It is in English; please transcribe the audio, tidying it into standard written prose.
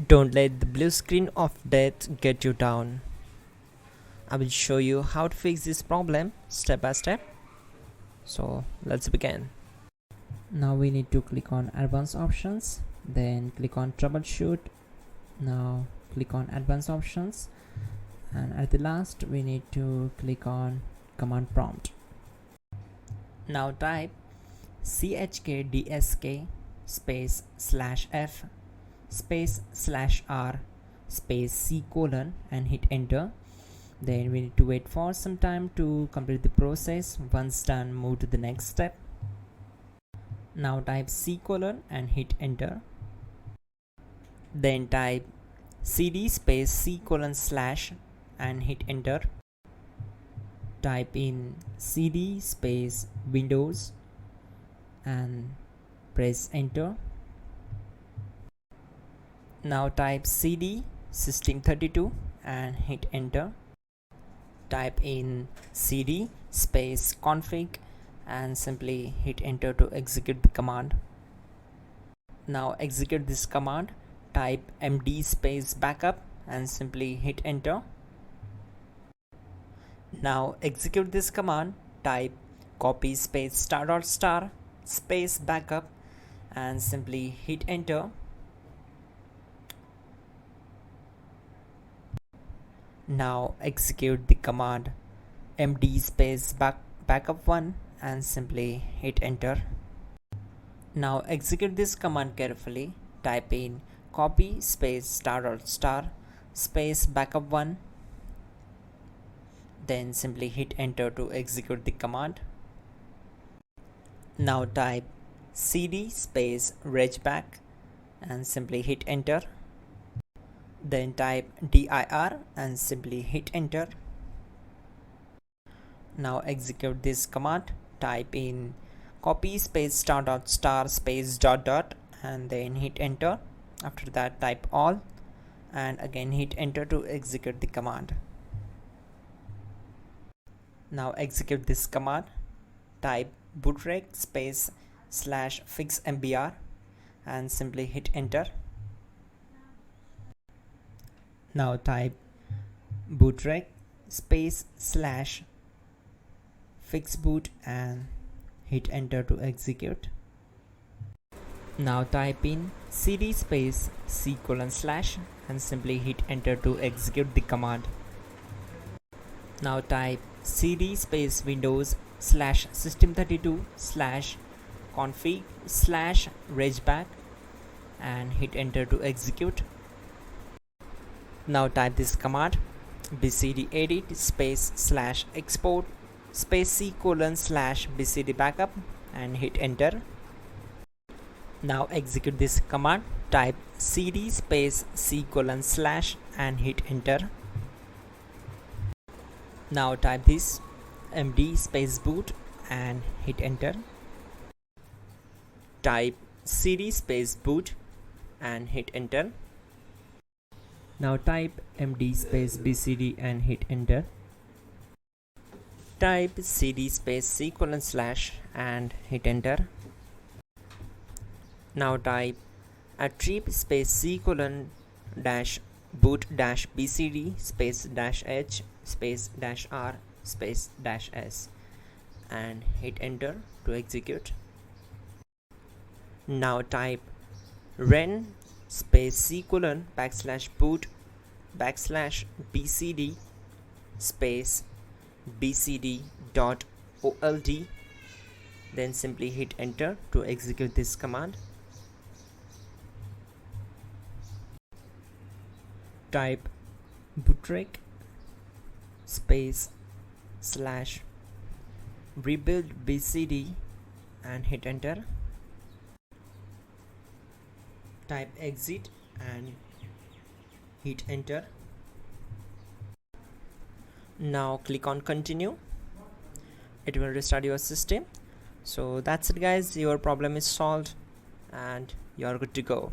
Don't let the blue screen of death get you down. I will show you how to fix this problem step by step. So let's begin. Now we need to click on advanced options, then click on troubleshoot. Now click on advanced options, and at the last we need to click on command prompt. Now type chkdsk space /f space /r space c colon and hit enter. Then we need to wait for some time to complete the process. Once done, move to the next step. Now type c colon and hit enter. Then type cd space c colon / and hit enter. Type in cd space windows and press enter. Now type cd system32 and hit enter. Type in cd space config and simply hit enter to execute the command. Now execute this command. Type md space backup and simply hit enter. Now execute this command. Type copy space ** space backup and simply hit enter. Now execute the command md space backup1 and simply hit enter. Now execute this command carefully. Type in copy space ** space backup1, then simply hit enter to execute the command. Now type cd space regback and simply hit enter. Then type dir and simply hit enter. Now execute this command. Type in copy space ** space .. and then hit enter. After that type all and again hit enter to execute the command. Now execute this command. Type bootrec space /fixmbr and simply hit enter. Now type bootrec space /fixboot and hit enter to execute. Now type in cd space c colon / and simply hit enter to execute the command. Now type cd space windows /system32 /config /regback and hit enter to execute. Now type this command bcd edit space /export space c colon /bcd backup and hit enter. Now execute this command. Type cd space c colon / and hit enter. Now type this md space boot and hit enter. Type cd space boot and hit enter. Now type md space bcd and hit enter. Type cd space c colon / and hit enter. Now type attrib space c colon -boot -bcd space -h space -r space -s and hit enter to execute. Now type ren space c colon /boot /bcd space bcd.old, then simply hit enter to execute this command. Type bootrec space /rebuild bcd and hit enter. Type exit and hit enter. Now click on continue. It will restart your system. So that's it guys, your problem is solved and you're good to go.